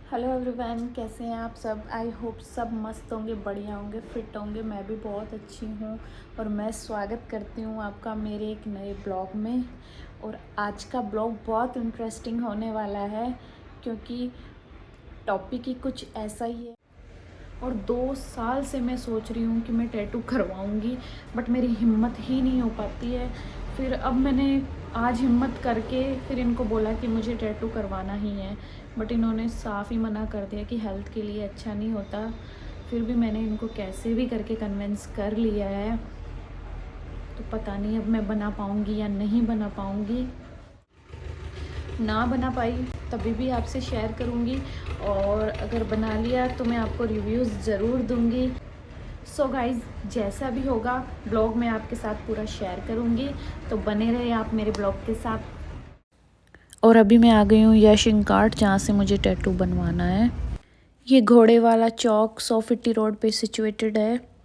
Hello everyone, कैसे हैं आप सब। आई होप सब मस्त होंगे, बढ़िया होंगे, फिट होंगे। मैं भी बहुत अच्छी हूँ और मैं स्वागत करती हूँ आपका मेरे एक नए ब्लॉग में। और आज का ब्लॉग बहुत इंटरेस्टिंग होने वाला है क्योंकि टॉपिक ही कुछ ऐसा ही है। और 2 साल से मैं सोच रही हूँ कि मैं टैटू करवाऊँगी, बट मेरी हिम्मत ही नहीं हो पाती है। फिर अब मैंने आज हिम्मत करके फिर इनको बोला कि मुझे टैटू करवाना ही है, बट इन्होंने साफ़ ही मना कर दिया कि हेल्थ के लिए अच्छा नहीं होता। फिर भी मैंने इनको कैसे भी करके कन्विंस कर लिया है, तो पता नहीं अब मैं बना पाऊँगी या नहीं बना पाऊँगी। ना बना पाई तभी भी आपसे शेयर करूँगी, और अगर बना लिया तो मैं आपको रिव्यूज़ ज़रूर दूँगी। सो गाइज़, जैसा भी होगा ब्लॉग मैं आपके साथ पूरा शेयर करूँगी, तो बने रहे आप मेरे ब्लॉग के साथ। और अभी मैं आ गई हूँ यशिंग कार्ट, जहाँ से मुझे टैटू बनवाना है। ये घोड़े वाला चौक सोफिटी रोड पे सिचुएटेड है।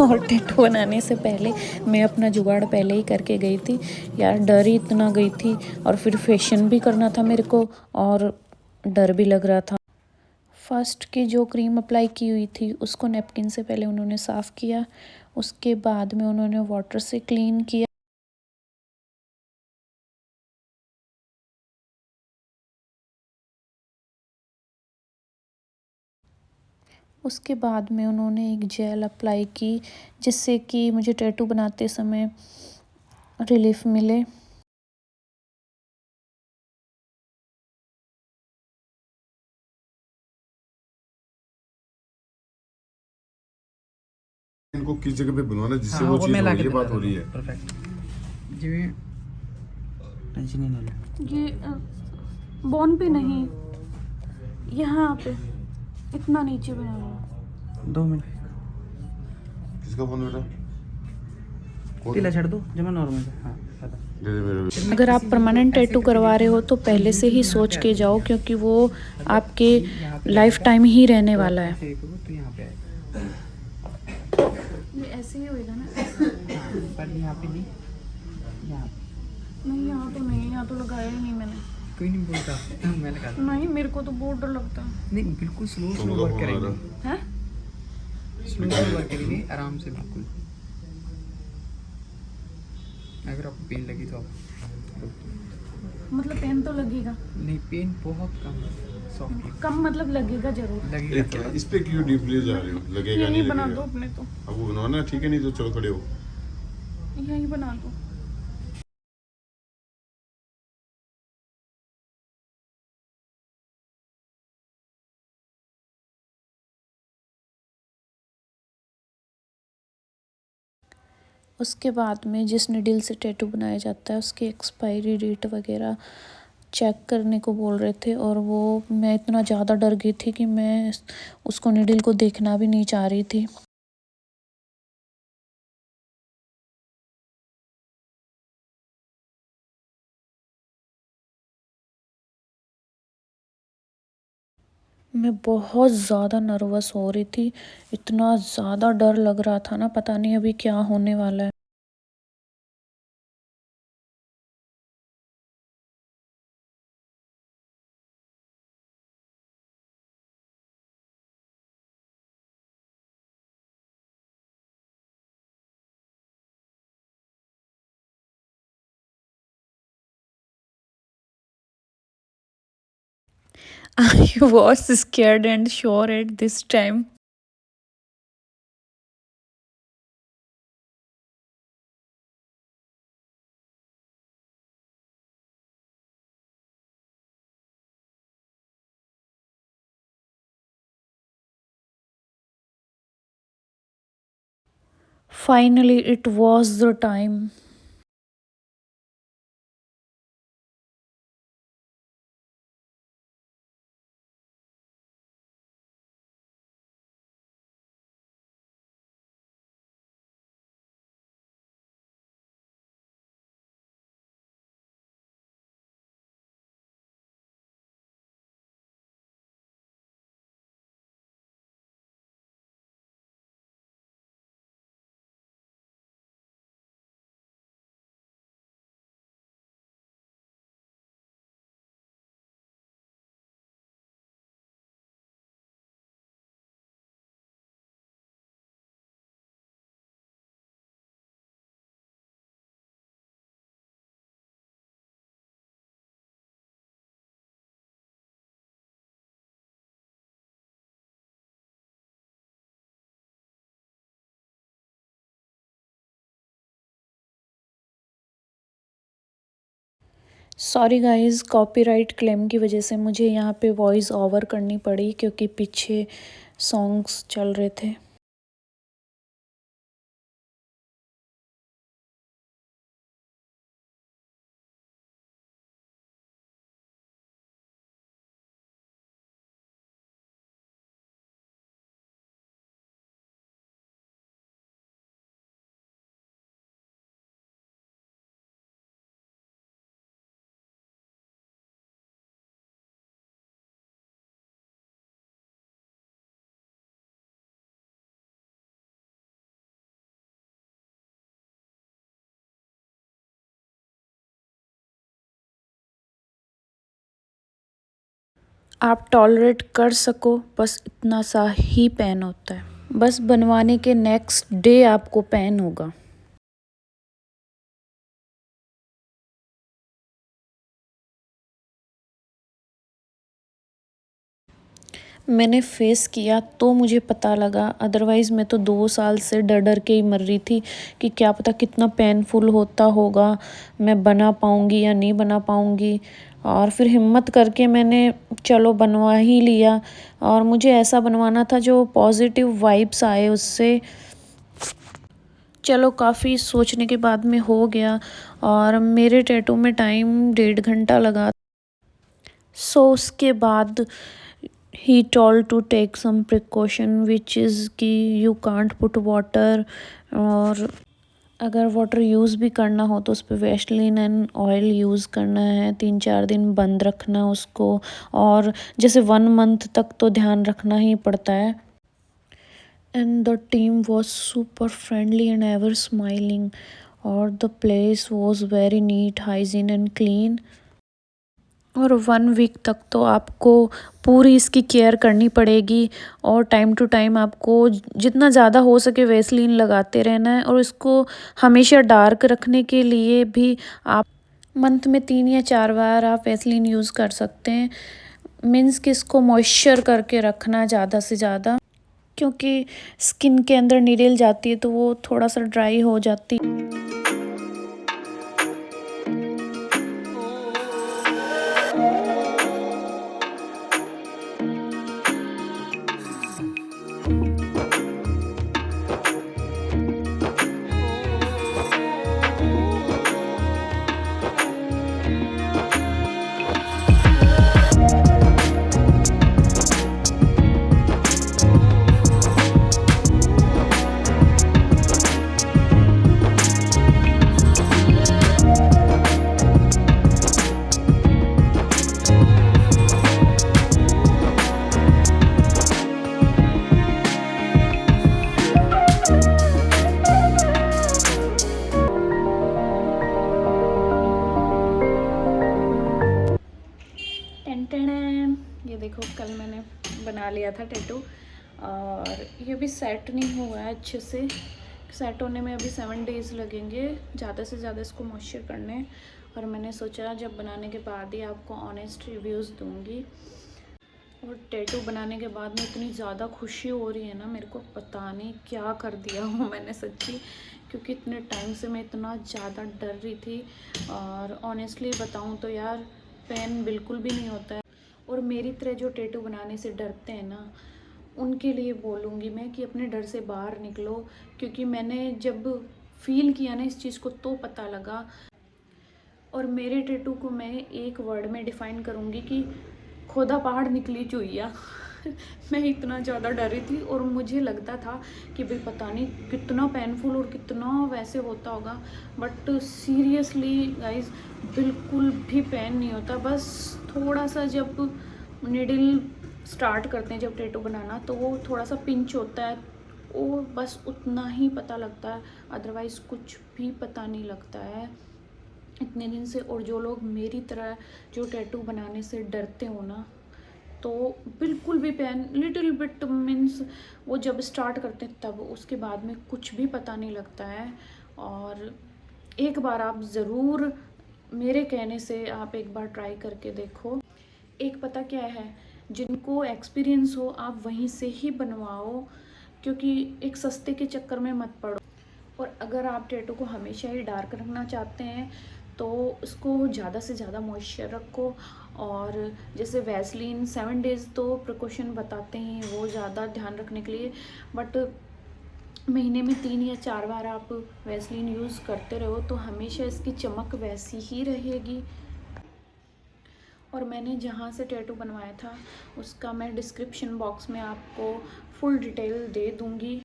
और टैटू बनाने से पहले मैं अपना जुगाड़ पहले ही करके गई थी यार। डर ही इतना गई थी, और फिर फेशियल भी करना था मेरे को, और डर भी लग रहा था। फर्स्ट की जो क्रीम अप्लाई की हुई थी उसको नैपकिन से पहले उन्होंने साफ़ किया, उसके बाद में उन्होंने वाटर से क्लीन किया। उसके बाद में उन्होंने एक जेल अप्लाई की, जिससे कि मुझे टैटू बनाते समय रिलीफ मिले। इनको किस जगह पे बनवाना जिससे वो चीज हो रही है, बात हो रही है। परफेक्ट जी, टेंशन ही नहीं ले। ये बोन पे नहीं, यहाँ पे इतना नीचे बनाना। 2 मिनट किसका फोन बेटा? ढीला छड़ दो जमा नॉर्मल से। हाँ पता। दे दे मेरे। अगर आप परमानेंट टैटू करवा रहे हो तो पहले से ही सोच के जाओ, क्योंकि वो आपके लाइफ टाइम ही रहने वाला है। ऐसे करो तो यहाँ पे आएगा। ये ऐसे ही होएगा ना? हाँ, पर यहाँ पे नहीं, यहाँ पे। नहीं, यहाँ तो नहीं, यहाँ तो लगाया ही नहीं मैंने। कोई नहीं बोलता, मैं लगा दूँ। नहीं, मेरे को तो बहुत डर लगता है। नहीं, बिल्कुल स्लो तुम स्लो का वर्क फोन आ करेंगे, रहा। हैं? स्लो स्लो वर्क करेंगे आराम से बिल्कुल। अगर आपको पेन लगी तो आप रोक दो। मतलब पेन तो लगेगा? नहीं, पेन बहुत कम है, सॉफ्ट कम मतलब लगेगा जरूर। लगेगा थोड़ा। इस पे क्यों डीपली जा रहे हो? लगेगा नहीं यही बना दो लगेगा। अपने तो, अब वो बनवाना ठीक है, नहीं तो चलो खड़े हो। यही बना दो। उसके बाद में जिस निडल से टैटू बनाया जाता है उसकी एक्सपायरी डेट वगैरह चेक करने को बोल रहे थे, और वो मैं इतना ज़्यादा डर गई थी कि मैं उसको निडल को देखना भी नहीं चाह रही थी। मैं बहुत ज़्यादा नर्वस हो रही थी, इतना ज़्यादा डर लग रहा था ना, पता नहीं अभी क्या होने वाला है। I was scared and sure at this time. Finally, it was the time. Sorry guys, copyright claim की वजह से मुझे यहाँ पे वॉइस ओवर करनी पड़ी क्योंकि पीछे सॉन्ग्स चल रहे थे। आप टॉलरेट कर सको, बस इतना सा ही पेन होता है। बस बनवाने के नेक्स्ट डे आपको पेन होगा। मैंने फेस किया तो मुझे पता लगा, अदरवाइज़ मैं तो 2 साल से डर डर के ही मर रही थी कि क्या पता कितना पेनफुल होता होगा, मैं बना पाऊँगी या नहीं बना पाऊँगी। और फिर हिम्मत करके मैंने चलो बनवा ही लिया। और मुझे ऐसा बनवाना था जो पॉजिटिव वाइब्स आए उससे। चलो काफ़ी सोचने के बाद में हो गया। और मेरे टैटू में टाइम 1.5 घंटा लगा। सो उसके बाद he told to take some precaution which is कि you can't put water, और अगर वाटर यूज़ भी करना हो तो उस पर वैसलीन एंड ऑयल यूज़ करना है। 3-4 दिन बंद रखना उसको, और जैसे 1 मंथ तक तो ध्यान रखना ही पड़ता है। And the team was super friendly and ever smiling, और the place was very neat, hygiene and clean. और 1 वीक तक तो आपको पूरी इसकी केयर करनी पड़ेगी, और टाइम टू टाइम आपको जितना ज़्यादा हो सके वैसलीन लगाते रहना है। और इसको हमेशा डार्क रखने के लिए भी आप मंथ में 3 या 4 बार आप वैसलीन यूज़ कर सकते हैं। मीन्स कि इसको मॉइस्चर करके रखना ज़्यादा से ज़्यादा, क्योंकि स्किन के अंदर नीडल जाती है तो वो थोड़ा सा ड्राई हो जाती है। ये देखो, कल मैंने बना लिया था टैटू, और ये भी सेट नहीं हुआ है अच्छे से। सेट होने में अभी 7 डेज़ लगेंगे, ज़्यादा से ज़्यादा इसको मॉइस्चर करने। और मैंने सोचा जब बनाने के बाद ही आपको ऑनेस्ट रिव्यूज़ दूँगी। और टैटू बनाने के बाद में इतनी ज़्यादा खुशी हो रही है ना, मेरे को पता नहीं क्या कर दिया हूँ मैंने सच्ची, क्योंकि इतने टाइम से मैं इतना ज़्यादा डर रही थी। और ऑनेस्टली बताऊँ तो यार, पेन बिल्कुल भी नहीं होता है। और मेरी तरह जो टैटू बनाने से डरते हैं ना, उनके लिए बोलूँगी मैं कि अपने डर से बाहर निकलो, क्योंकि मैंने जब फील किया ना इस चीज़ को तो पता लगा। और मेरे टैटू को मैं एक वर्ड में डिफ़ाइन करूँगी कि खोदा पहाड़ निकली चुईया। मैं इतना ज़्यादा डर रही थी, और मुझे लगता था कि भाई पता नहीं कितना पेनफुल और कितना वैसे होता होगा, बट सीरियसली गाइस, बिल्कुल भी पेन नहीं होता। बस थोड़ा सा जब निडल स्टार्ट करते हैं जब टैटू बनाना, तो वो थोड़ा सा पिंच होता है, वो बस उतना ही पता लगता है, अदरवाइज़ कुछ भी पता नहीं लगता है इतने दिन से। और जो लोग मेरी तरह जो टैटू बनाने से डरते हो ना, तो बिल्कुल भी पेन लिटिल बिट मीन्स वो जब स्टार्ट करते हैं तब, उसके बाद में कुछ भी पता नहीं लगता है। और एक बार आप ज़रूर मेरे कहने से आप एक बार ट्राई करके देखो। एक पता क्या है, जिनको एक्सपीरियंस हो आप वहीं से ही बनवाओ, क्योंकि एक सस्ते के चक्कर में मत पड़ो। और अगर आप टैटू को हमेशा ही डार्क रखना चाहते हैं तो उसको ज़्यादा से ज़्यादा मॉइस्चर रखो। और जैसे वैसलीन 7 डेज़ तो प्रिकॉशन बताते हैं वो ज़्यादा ध्यान रखने के लिए, बट महीने में 3 या 4 बार आप वैसलीन यूज़ करते रहो तो हमेशा इसकी चमक वैसी ही रहेगी। और मैंने जहाँ से टैटू बनवाया था उसका मैं डिस्क्रिप्शन बॉक्स में आपको फुल डिटेल दे दूँगी।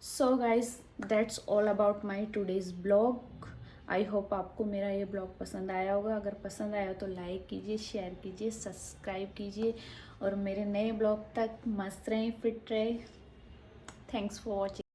So guys that's all about my today's blog. I hope आपको मेरा ये ब्लॉग पसंद आया होगा। अगर पसंद आया तो लाइक कीजिए, शेयर कीजिए, सब्सक्राइब कीजिए और मेरे नए ब्लॉग तक मस्त रहें, फिट रहें। Thanks for watching.